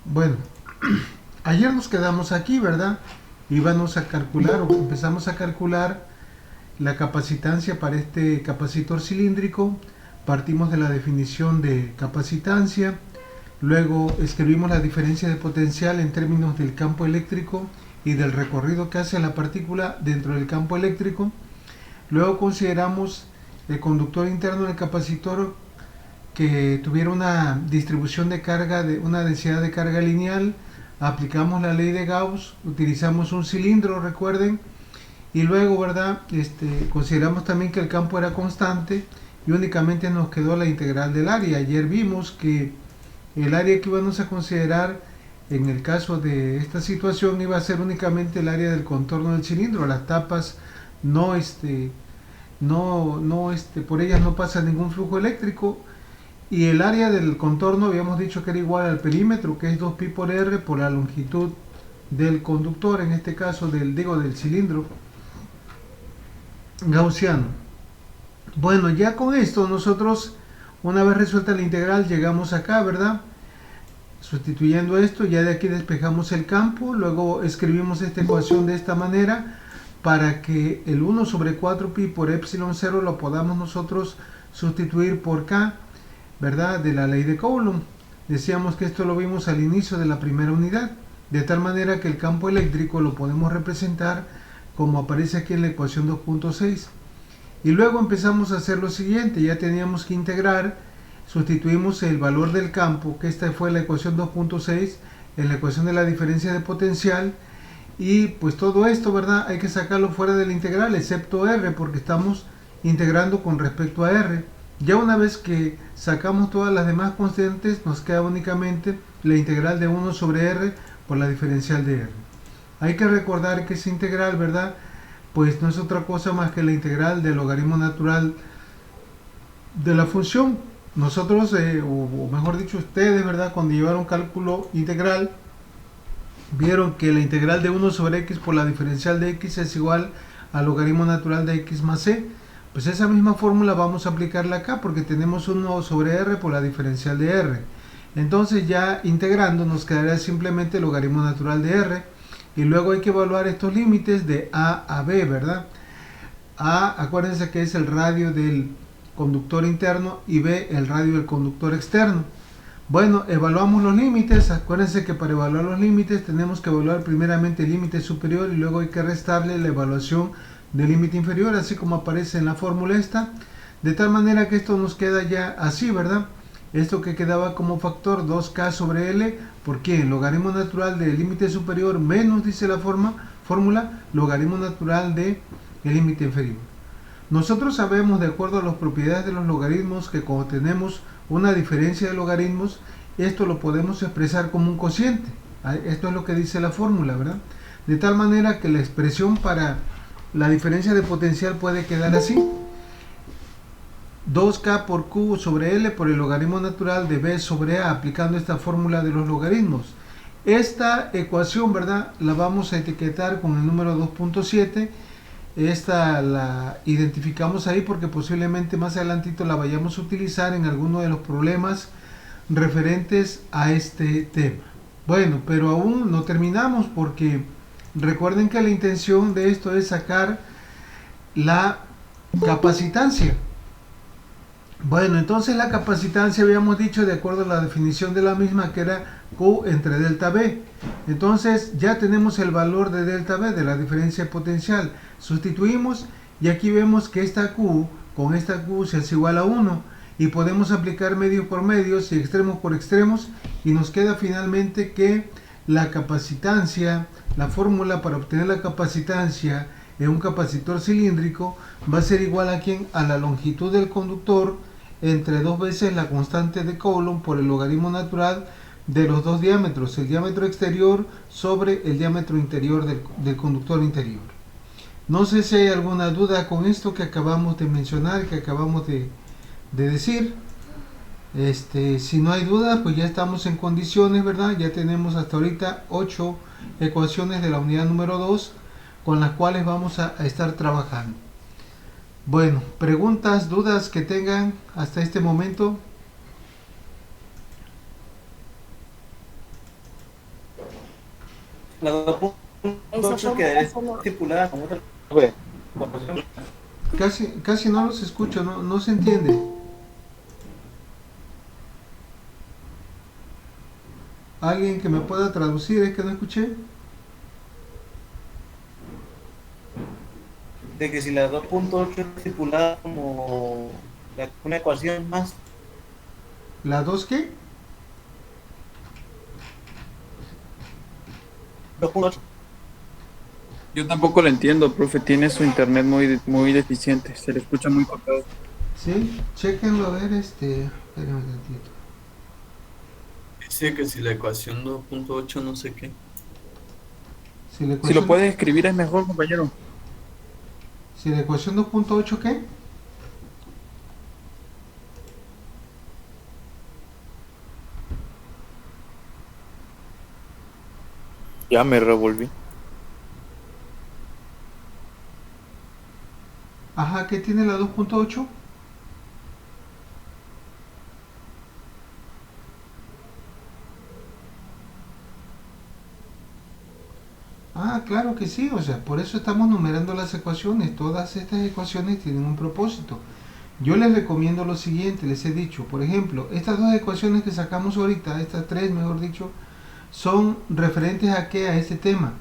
Bueno, ayer nos quedamos aquí, ¿verdad? Íbamos a calcular o empezamos a calcular la capacitancia para este capacitor cilíndrico. Partimos de la definición de capacitancia, luego escribimos la diferencia de potencial en términos del campo eléctrico y del recorrido que hace la partícula dentro del campo eléctrico. Luego consideramos el conductor interno del capacitor que tuviera una distribución de carga de una densidad de carga lineal. Aplicamos la ley de Gauss, utilizamos un cilindro, recuerden, y luego, ¿verdad? Consideramos también que el campo era constante y únicamente nos quedó la integral del área. Ayer vimos que el área que íbamos a considerar en el caso de esta situación iba a ser únicamente el área del contorno del cilindro. Las tapas no, por ellas no pasa ningún flujo eléctrico, y el área del contorno habíamos dicho que era igual al perímetro, que es 2pi por r por la longitud del conductor, en este caso del cilindro gaussiano. Bueno, ya con esto nosotros, una vez resuelta la integral, llegamos acá, ¿verdad? Sustituyendo esto, ya de aquí despejamos el campo, luego escribimos esta ecuación de esta manera para que el 1 sobre 4pi por epsilon 0 lo podamos nosotros sustituir por k, ¿verdad? De la ley de Coulomb. Decíamos que esto lo vimos al inicio de la primera unidad, de tal manera que el campo eléctrico lo podemos representar como aparece aquí en la ecuación 2.6. Y luego empezamos a hacer lo siguiente, ya teníamos que integrar, sustituimos el valor del campo, que esta fue la ecuación 2.6, en la ecuación de la diferencia de potencial, y pues todo esto, ¿verdad? Hay que sacarlo fuera de la integral, excepto r, porque estamos integrando con respecto a r. Ya una vez que sacamos todas las demás constantes, nos queda únicamente la integral de 1 sobre r por la diferencial de r. Hay que recordar que esa integral, ¿verdad? Pues no es otra cosa más que la integral del logaritmo natural de la función. Nosotros, o mejor dicho ustedes, ¿verdad? Cuando llevaron cálculo integral, vieron que la integral de 1 sobre x por la diferencial de x es igual al logaritmo natural de x más c. Pues esa misma fórmula vamos a aplicarla acá porque tenemos 1 sobre r por la diferencial de r. Entonces ya integrando nos quedaría simplemente el logaritmo natural de r, y luego hay que evaluar estos límites de a a b, ¿verdad? A, acuérdense que es el radio del conductor interno, y b el radio del conductor externo. Bueno, evaluamos los límites. Acuérdense que para evaluar los límites tenemos que evaluar primeramente el límite superior y luego hay que restarle la evaluación del límite inferior, así como aparece en la fórmula esta, de tal manera que esto nos queda ya así, ¿verdad? Esto que quedaba como factor 2k sobre l, ¿por qué? Logaritmo natural del límite superior menos, dice la fórmula, logaritmo natural del límite inferior. Nosotros sabemos, de acuerdo a las propiedades de los logaritmos, que cuando tenemos una diferencia de logaritmos, esto lo podemos expresar como un cociente. Esto es lo que dice la fórmula, ¿verdad? De tal manera que la expresión para la diferencia de potencial puede quedar así: 2k por q sobre l por el logaritmo natural de b sobre a, aplicando esta fórmula de los logaritmos. Esta ecuación, ¿verdad?, la vamos a etiquetar con el número 2.7. Esta la identificamos ahí porque posiblemente más adelantito la vayamos a utilizar en alguno de los problemas referentes a este tema. Bueno, pero aún no terminamos, porque recuerden que la intención de esto es sacar la capacitancia. Bueno, entonces la capacitancia habíamos dicho, de acuerdo a la definición de la misma, que era Q entre delta B. Entonces ya tenemos el valor de delta B, de la diferencia potencial. Sustituimos y aquí vemos que esta Q con esta Q se hace igual a 1, y podemos aplicar medios por medios y extremos por extremos, y nos queda finalmente que la capacitancia, la fórmula para obtener la capacitancia en un capacitor cilíndrico va a ser igual a ¿quién? A la longitud del conductor entre 2 veces la constante de Coulomb por el logaritmo natural de los dos diámetros, el diámetro exterior sobre el diámetro interior del conductor interior. No sé si hay alguna duda con esto que acabamos de mencionar, que acabamos de decir. Si no hay duda, pues ya estamos en condiciones, ¿verdad? Ya tenemos hasta ahorita 8 ecuaciones de la unidad número 2 con las cuales vamos a estar trabajando. Bueno, preguntas, dudas que tengan hasta este momento. La 2.8 quedaría estipulada como otra. Casi no los escucho, no se entiende. ¿Alguien que me pueda traducir? Es que no escuché. De que si la 2.8 es estipulada como una ecuación más, ¿La 2 qué? 2.8. Yo tampoco lo entiendo, profe. Tiene su internet muy deficiente. Se le escucha muy cortado. Sí, chequenlo a ver, espérenme tantito. Dice que si la ecuación 2.8 no sé qué. Si la Si lo ecuación, puede escribir es mejor, compañero. si la ecuación 2.8 ¿qué? Ya me revolví. Ajá, ¿qué tiene la 2.8? Ah, claro que sí, o sea, por eso estamos numerando las ecuaciones. Todas estas ecuaciones tienen un propósito. Yo les recomiendo lo siguiente, les he dicho, por ejemplo, estas dos ecuaciones que sacamos ahorita, estas tres, mejor dicho, son referentes a qué, a este tema.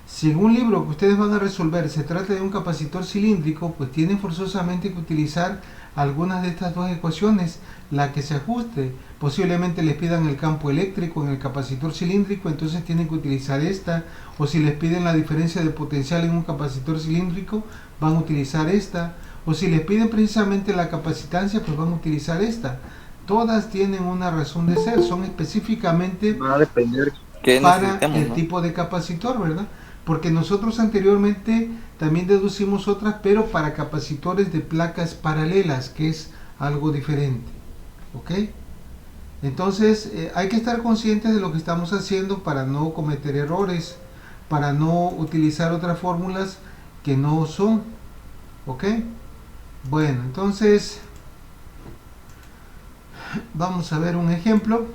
Si en un libro que ustedes van a resolver se trata de un capacitor cilíndrico, pues tienen forzosamente que utilizar algunas de estas dos ecuaciones, la que se ajuste. Posiblemente les pidan el campo eléctrico en el capacitor cilíndrico, entonces tienen que utilizar esta, o si les piden la diferencia de potencial en un capacitor cilíndrico, van a utilizar esta, o si les piden precisamente la capacitancia, pues van a utilizar esta. Todas tienen una razón de ser, son específicamente Va a depender qué para necesitemos, el ¿no? tipo de capacitor, ¿verdad? Porque nosotros anteriormente también deducimos otras, pero para capacitores de placas paralelas, que es algo diferente. ¿Ok? Entonces hay que estar conscientes de lo que estamos haciendo para no cometer errores, para no utilizar otras fórmulas que no son. ¿Ok? Bueno, entonces vamos a ver un ejemplo.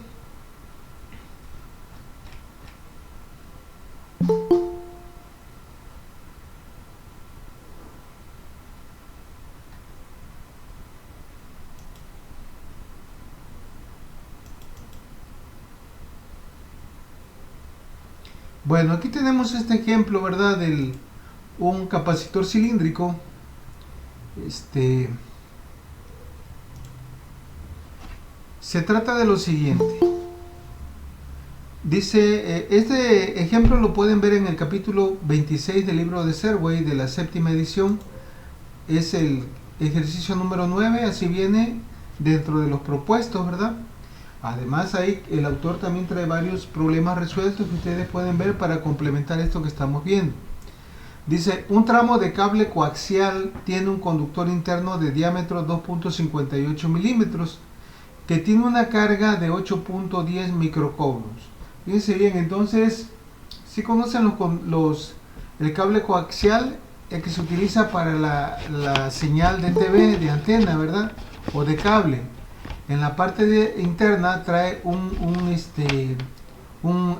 Bueno, aquí tenemos este ejemplo, ¿verdad? De un capacitor cilíndrico. Se trata de lo siguiente. Dice, este ejemplo lo pueden ver en el capítulo 26 del libro de Serway de la séptima edición. Es el ejercicio número 9, así viene dentro de los propuestos, ¿verdad? Además ahí el autor también trae varios problemas resueltos que ustedes pueden ver para complementar esto que estamos viendo. Dice, un tramo de cable coaxial tiene un conductor interno de diámetro 2.58 milímetros que tiene una carga de 8.10 microcoulombs. Fíjense bien, entonces, si conocen el cable coaxial, el que se utiliza para la señal de TV, de antena, ¿verdad? O de cable. En la parte interna trae un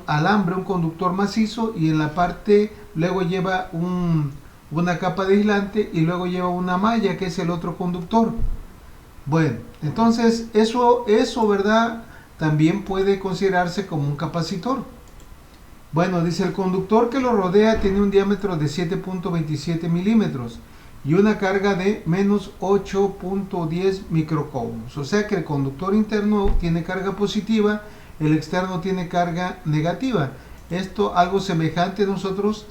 alambre, un conductor macizo, y en la parte luego lleva una capa de aislante y luego lleva una malla que es el otro conductor. Bueno, entonces eso, ¿verdad? También puede considerarse como un capacitor. Bueno, dice, el conductor que lo rodea tiene un diámetro de 7.27 milímetros y una carga de menos 8.10 microcoulombs. O sea que el conductor interno tiene carga positiva, el externo tiene carga negativa. Esto algo semejante nosotros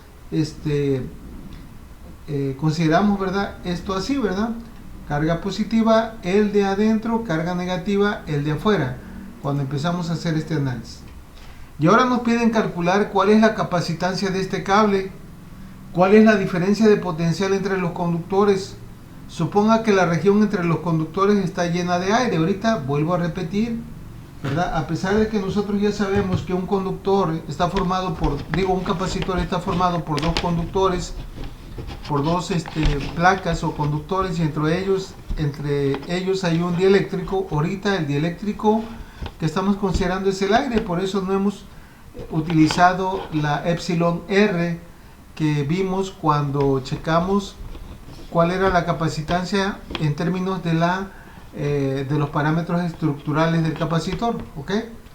consideramos, ¿verdad? Esto así, ¿verdad? Carga positiva, el de adentro, carga negativa, el de afuera, cuando empezamos a hacer este análisis. Y ahora nos piden calcular cuál es la capacitancia de este cable, cuál es la diferencia de potencial entre los conductores. Suponga que la región entre los conductores está llena de aire. Ahorita vuelvo a repetir, ¿verdad? A pesar de que nosotros ya sabemos que un conductor está formado por, un capacitor está formado por dos conductores, por dos placas o conductores, y entre ellos hay un dieléctrico. Ahorita el dieléctrico que estamos considerando es el aire, por eso no hemos utilizado la epsilon R que vimos cuando checamos cuál era la capacitancia en términos de los parámetros estructurales del capacitor, ¿ok?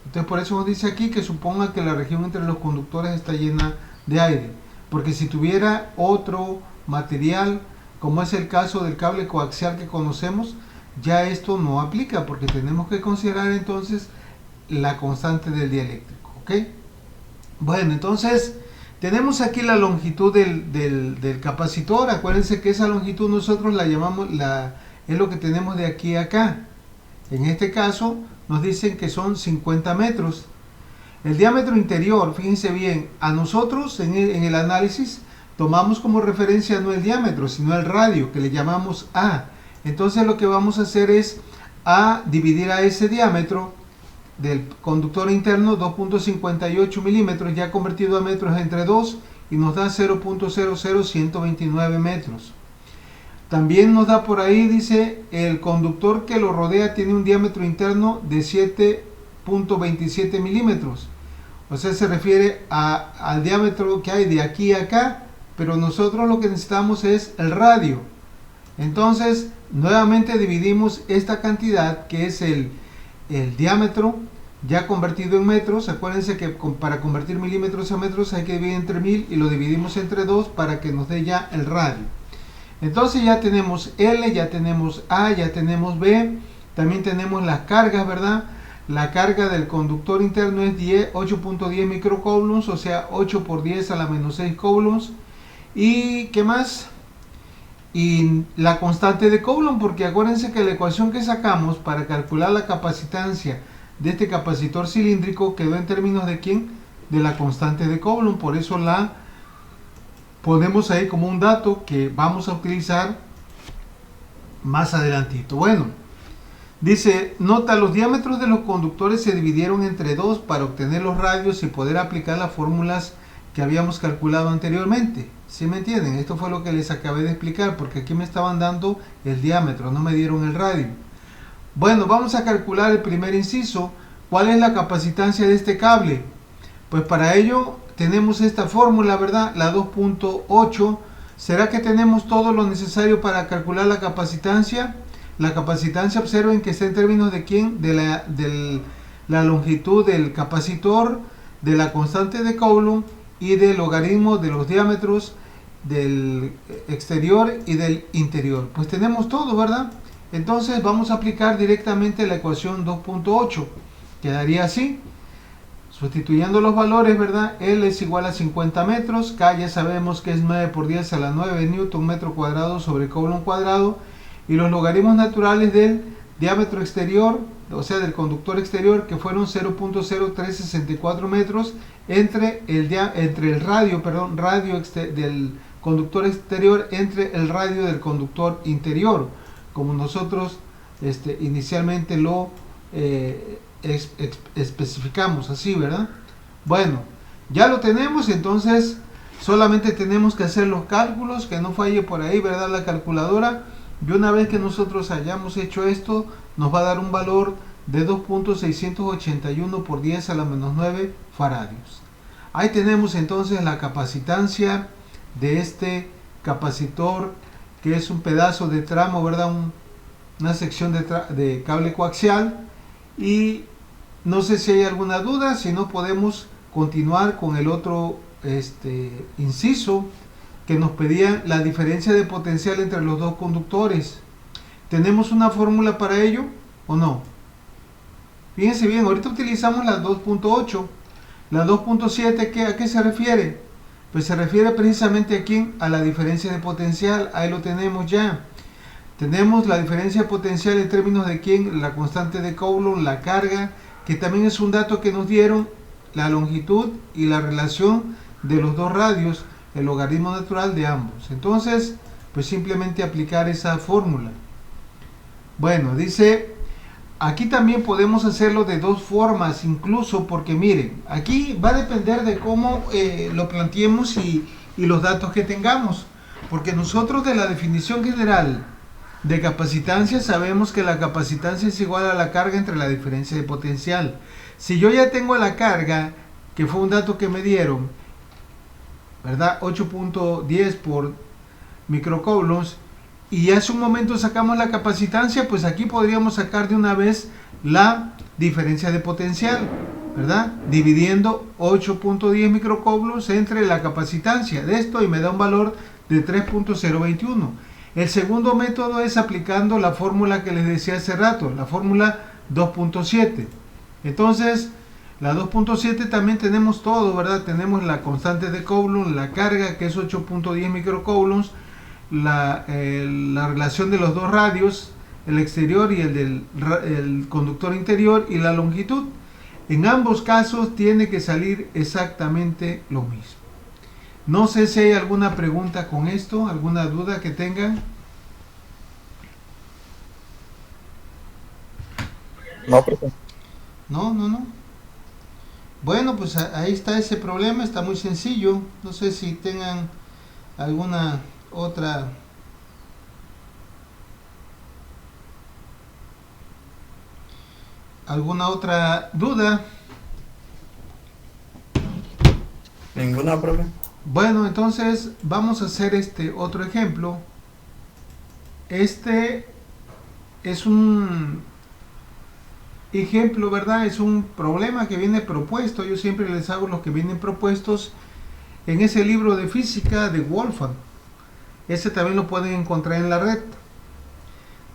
Entonces por eso nos dice aquí que suponga que la región entre los conductores está llena de aire, porque si tuviera otro material, como es el caso del cable coaxial que conocemos, ya esto no aplica, porque tenemos que considerar entonces la constante del dieléctrico, ¿ok? Bueno, entonces tenemos aquí la longitud del capacitor. Acuérdense que esa longitud nosotros la llamamos, es lo que tenemos de aquí a acá. En este caso nos dicen que son 50 metros. El diámetro interior, fíjense bien, a nosotros en el análisis tomamos como referencia no el diámetro, sino el radio, que le llamamos A. Entonces lo que vamos a hacer es dividir a ese diámetro del conductor interno 2.58 milímetros, ya convertido a metros entre 2, y nos da 0.00129 metros. También nos da por ahí, dice, el conductor que lo rodea tiene un diámetro interno de 7.27 milímetros. O sea, se refiere al diámetro que hay de aquí a acá, pero nosotros lo que necesitamos es el radio. Entonces, nuevamente dividimos esta cantidad, que es el diámetro ya convertido en metros. Acuérdense que para convertir milímetros a metros hay que dividir entre 1000 y lo dividimos entre 2 para que nos dé ya el radio. Entonces ya tenemos L, ya tenemos A, ya tenemos B, también tenemos las cargas, ¿verdad? La carga del conductor interno es 8.10 microcoulombs, o sea 8 por 10 a la menos 6 coulombs. ¿Y qué más? Y la constante de Coulomb, porque acuérdense que la ecuación que sacamos para calcular la capacitancia de este capacitor cilíndrico quedó en términos de ¿quién? De la constante de Coulomb. Por eso la ponemos ahí como un dato que vamos a utilizar más adelantito. Bueno, dice, nota, los diámetros de los conductores se dividieron entre 2 para obtener los radios y poder aplicar las fórmulas que habíamos calculado anteriormente. ¿Sí me entienden? Esto fue lo que les acabé de explicar, porque aquí me estaban dando el diámetro, no me dieron el radio. Bueno, vamos a calcular el primer inciso. ¿Cuál es la capacitancia de este cable? Pues para ello tenemos esta fórmula, ¿verdad? La 2.8. ¿Será que tenemos todo lo necesario para calcular la capacitancia? La capacitancia, observen que está en términos de ¿quién? De la longitud del capacitor, de la constante de Coulomb y del logaritmo de los diámetros del exterior y del interior. Pues tenemos todo, ¿verdad? Entonces vamos a aplicar directamente la ecuación 2.8. Quedaría así, sustituyendo los valores, ¿verdad? L es igual a 50 metros, K ya sabemos que es 9 por 10 a la 9 newton metro cuadrado sobre Coulomb cuadrado, y los logaritmos naturales del diámetro exterior, o sea del conductor exterior, que fueron 0.0364 metros, entre el radio del conductor exterior entre el radio del conductor interior, como nosotros inicialmente lo especificamos así, ¿verdad? Bueno, ya lo tenemos, entonces solamente tenemos que hacer los cálculos, que no falle por ahí, ¿verdad? La calculadora. Y una vez que nosotros hayamos hecho esto, nos va a dar un valor de 2.681 por 10 a la menos 9 faradios. Ahí tenemos entonces la capacitancia de este capacitor, que es un pedazo de tramo, ¿verdad? Una sección de cable coaxial. Y no sé si hay alguna duda, si no podemos continuar con el otro inciso, que nos pedía la diferencia de potencial entre los dos conductores. ¿Tenemos una fórmula para ello o no? Fíjense bien, ahorita utilizamos la 2.8. La 2.7, ¿a qué se refiere? Pues se refiere precisamente aquí a la diferencia de potencial. Ahí lo tenemos ya. Tenemos la diferencia de potencial en términos de ¿quién? La constante de Coulomb, la carga, que también es un dato que nos dieron, la longitud y la relación de los dos radios, el logaritmo natural de ambos. Entonces, pues simplemente aplicar esa fórmula. Bueno, dice, aquí también podemos hacerlo de dos formas, incluso porque miren, aquí va a depender de cómo lo planteemos y los datos que tengamos, porque nosotros de la definición general de capacitancia sabemos que la capacitancia es igual a la carga entre la diferencia de potencial. Si yo ya tengo la carga que fue un dato que me dieron, ¿verdad? 8.10 por microcoulombs, y hace un momento sacamos la capacitancia, pues aquí podríamos sacar de una vez la diferencia de potencial, ¿verdad? Dividiendo 8.10 microcoulombs entre la capacitancia de esto y me da un valor de 3.021. El segundo método es aplicando la fórmula que les decía hace rato, la fórmula 2.7. Entonces, la 2.7 también tenemos todo, ¿verdad? Tenemos la constante de Coulomb, la carga que es 8.10 microcoulombs, la relación de los dos radios, el exterior y el conductor interior, y la longitud. En ambos casos tiene que salir exactamente lo mismo. No sé si hay alguna pregunta con esto, alguna duda que tengan. No, profe. No. Bueno, pues ahí está ese problema, está muy sencillo. No sé si tengan alguna otra duda. Ninguna, profe. Bueno, entonces vamos a hacer este otro ejemplo. Este es un ejemplo, ¿verdad? Es un problema que viene propuesto. Yo siempre les hago los que vienen propuestos en ese libro de física de Wolfram. Ese también lo pueden encontrar en la red.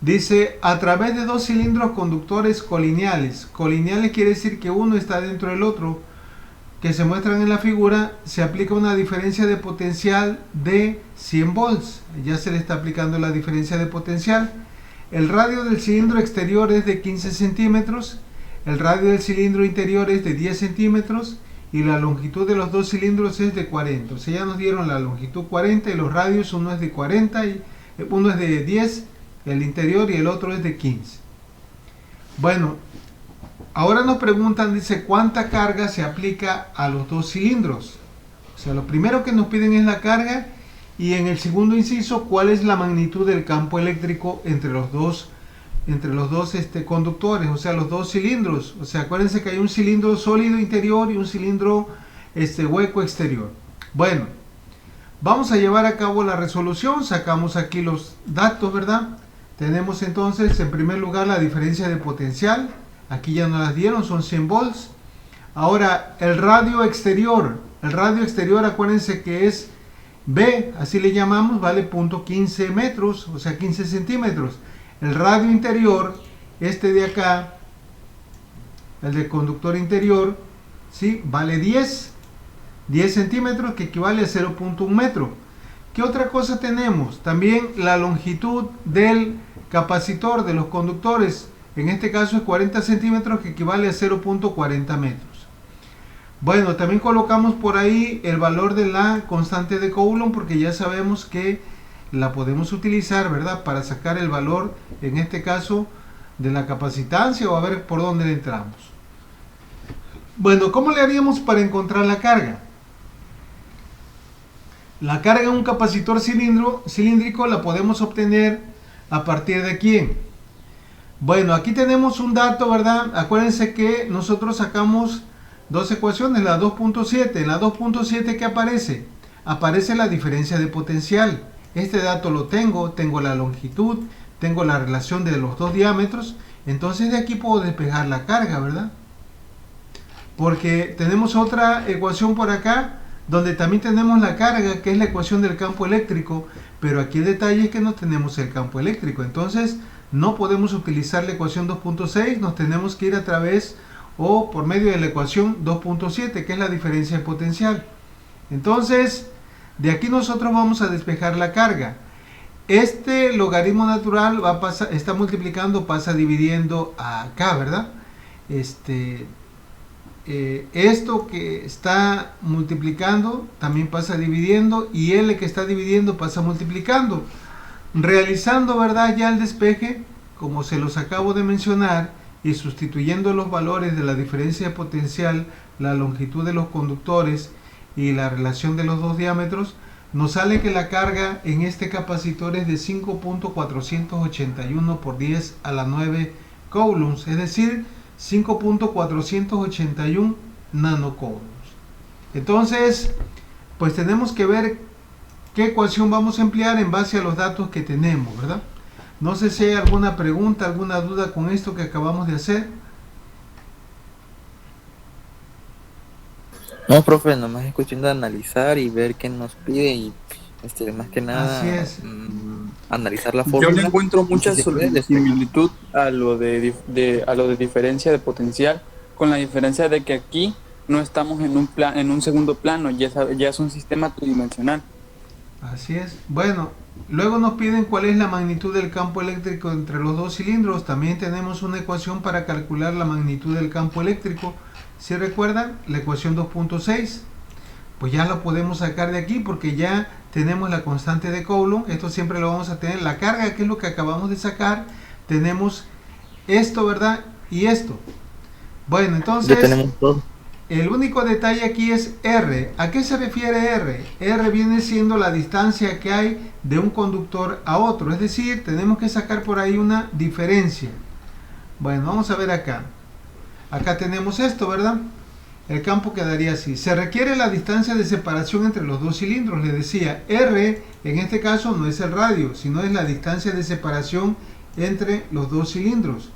Dice, a través de dos cilindros conductores colineales. Colineales quiere decir que uno está dentro del otro, que se muestran en la figura, se aplica una diferencia de potencial de 100 volts. Ya se le está aplicando la diferencia de potencial. El radio del cilindro exterior es de 15 centímetros, el radio del cilindro interior es de 10 centímetros y la longitud de los dos cilindros es de 40. O sea, ya nos dieron la longitud 40 y los radios, uno es de 40 y uno es de 10, el interior, y el otro es de 15. Bueno, ahora nos preguntan, dice, ¿cuánta carga se aplica a los dos cilindros? O sea, lo primero que nos piden es la carga, y en el segundo inciso, ¿cuál es la magnitud del campo eléctrico entre los dos conductores? O sea, los dos cilindros. O sea, acuérdense que hay un cilindro sólido interior y un cilindro hueco exterior. Bueno, vamos a llevar a cabo la resolución. Sacamos aquí los datos, ¿verdad? Tenemos entonces, en primer lugar, la diferencia de potencial. Aquí ya nos las dieron, son 100 volts. Ahora, el radio exterior. El radio exterior, acuérdense que es B, así le llamamos, vale 0.15 metros, o sea 15 centímetros. El radio interior, este de acá, el de conductor interior, ¿sí? Vale 10 centímetros, que equivale a 0.1 metro. ¿Qué otra cosa tenemos? También la longitud del capacitor de los conductores, en este caso es 40 centímetros, que equivale a 0.40 metros. Bueno, también colocamos por ahí el valor de la constante de Coulomb, porque ya sabemos que la podemos utilizar, ¿verdad? Para sacar el valor, en este caso, de la capacitancia, o a ver por dónde le entramos. Bueno, ¿cómo le haríamos para encontrar la carga? La carga en un capacitor cilíndrico la podemos obtener a partir de ¿quién? Bueno, aquí tenemos un dato, ¿verdad? Acuérdense que nosotros sacamos dos ecuaciones, la 2.7. En la 2.7, ¿qué aparece? Aparece la diferencia de potencial. Este dato lo tengo la longitud, tengo la relación de los dos diámetros. Entonces de aquí puedo despejar la carga, ¿verdad? Porque tenemos otra ecuación por acá, donde también tenemos la carga, que es la ecuación del campo eléctrico. Pero aquí el detalle es que no tenemos el campo eléctrico. Entonces no podemos utilizar la ecuación 2.6, nos tenemos que ir a través o por medio de la ecuación 2.7, que es la diferencia de potencial. Entonces, de aquí nosotros vamos a despejar la carga. Este logaritmo natural está multiplicando, pasa dividiendo acá, ¿verdad? Esto que está multiplicando también pasa dividiendo, y L que está dividiendo pasa multiplicando. Realizando, ¿verdad?, ya el despeje, como se los acabo de mencionar, y sustituyendo los valores de la diferencia de potencial, la longitud de los conductores y la relación de los dos diámetros, nos sale que la carga en este capacitor es de 5.481 por 10 a la 9 coulombs, es decir, 5.481 nanocoulombs. Entonces, pues tenemos que ver qué ecuación vamos a emplear en base a los datos que tenemos, ¿verdad? No sé si hay alguna pregunta, alguna duda con esto que acabamos de hacer. No, profe, nomás es cuestión de analizar y ver qué nos pide y más que nada Así es. analizar la Yo fórmula. le encuentro y mucha si se puede, similitud a lo a lo de diferencia de potencial, con la diferencia de que aquí no estamos en en un segundo plano, ya es un sistema tridimensional. Así es. Bueno, luego nos piden cuál es la magnitud del campo eléctrico entre los dos cilindros. También tenemos una ecuación para calcular la magnitud del campo eléctrico. Si recuerdan, la ecuación 2.6, pues ya la podemos sacar de aquí porque ya tenemos la constante de Coulomb. Esto siempre lo vamos a tener. La carga, que es lo que acabamos de sacar, tenemos esto, ¿verdad? Y esto. Bueno, entonces, ya tenemos todo. el único detalle aquí es R. ¿A qué se refiere R? R viene siendo la distancia que hay de un conductor a otro. Es decir, tenemos que sacar por ahí una diferencia. Bueno, vamos a ver acá. Acá tenemos esto, ¿verdad? El campo quedaría así. Se requiere la distancia de separación entre los dos cilindros. Le decía, R en este caso no es el radio, sino es la distancia de separación entre los dos cilindros.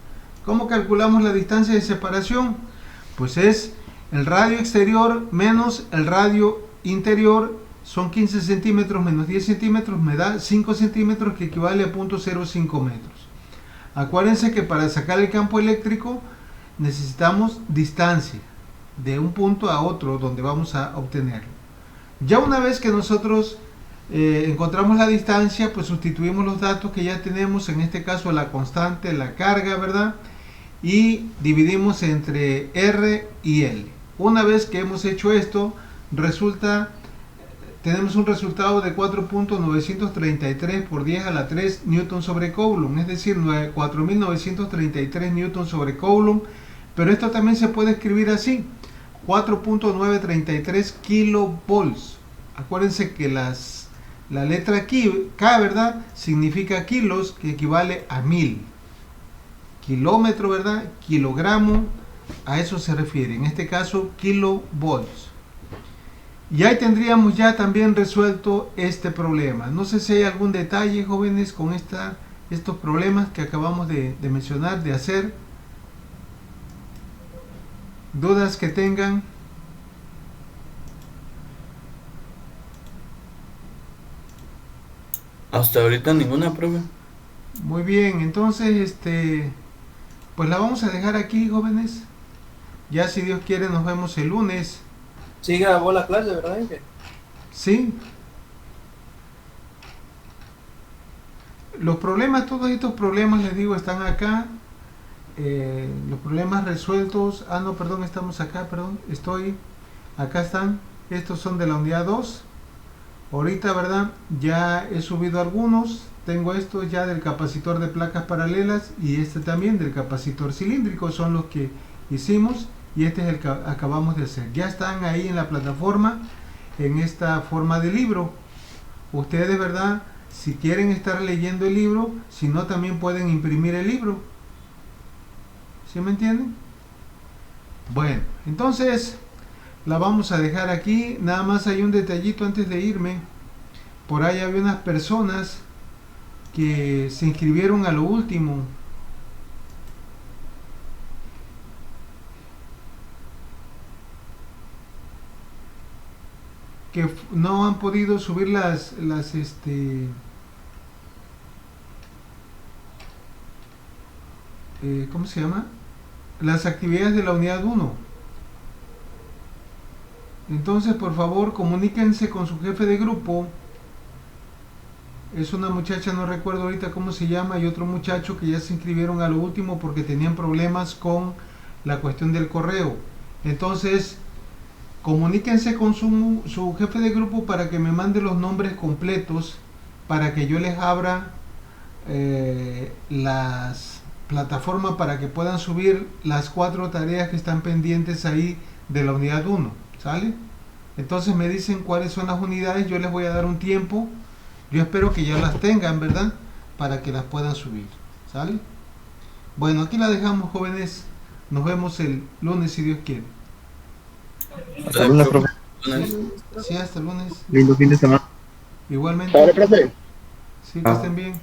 ¿Cómo calculamos la distancia de separación? Pues es el radio exterior menos el radio interior, son 15 centímetros menos 10 centímetros, me da 5 centímetros, que equivale a 0.05 metros. Acuérdense que para sacar el campo eléctrico necesitamos distancia de un punto a otro donde vamos a obtenerlo. Ya una vez que nosotros encontramos la distancia, pues sustituimos los datos que ya tenemos, en este caso la constante, la carga, ¿verdad? Y dividimos entre R y L. Una vez que hemos hecho esto, tenemos un resultado de 4.933 por 10 a la 3 newton sobre Coulomb, es decir, 4.933 newton sobre Coulomb, pero esto también se puede escribir así, 4.933 kilovolts. Acuérdense que la letra K, ¿verdad?, significa kilos, que equivale a 1000. Kilómetro, ¿verdad?, kilogramo, a eso se refiere, en este caso kilovolts. Y ahí tendríamos ya también resuelto este problema. No sé si hay algún detalle, jóvenes, con estos problemas que acabamos de mencionar, de hacer. Dudas que tengan. Hasta ahorita ninguna, profe. Muy bien, entonces pues la vamos a dejar aquí, jóvenes. Ya, si Dios quiere, nos vemos el lunes. Sí grabó la clase, ¿verdad? Sí. Los problemas, todos estos problemas, les digo, están acá. Los problemas resueltos. Ah, no, perdón, estamos acá, perdón. Acá están. Estos son de la unidad 2. Ahorita, ¿verdad?, ya he subido algunos. Tengo estos ya del capacitor de placas paralelas y este también del capacitor cilíndrico. Son los que hicimos y este es el que acabamos de hacer. Ya están ahí en la plataforma, en esta forma de libro. Ustedes, ¿verdad?, si quieren estar leyendo el libro, si no, también pueden imprimir el libro. ¿Sí me entienden? Bueno, entonces la vamos a dejar aquí. Nada más hay un detallito antes de irme. Por ahí había unas personas que se inscribieron a lo último. Que no han podido subir ¿cómo se llama?, las actividades de la unidad 1. Entonces, por favor, comuníquense con su jefe de grupo. Es una muchacha, no recuerdo ahorita cómo se llama, y otro muchacho que ya se inscribieron a lo último porque tenían problemas con la cuestión del correo. Entonces, comuníquense con su jefe de grupo para que me mande los nombres completos, para que yo les abra las plataformas para que puedan subir las 4 tareas que están pendientes ahí de la unidad 1. ¿Sale? Entonces me dicen cuáles son las unidades, yo les voy a dar un tiempo. Yo espero que ya las tengan, ¿verdad?, para que las puedan subir. ¿Sale? Bueno, aquí la dejamos, jóvenes. Nos vemos el lunes, si Dios quiere. Hasta lunes, profe. Sí, hasta el lunes. Lindo fin de semana. Igualmente. Sale, profe. Sí, que estén bien.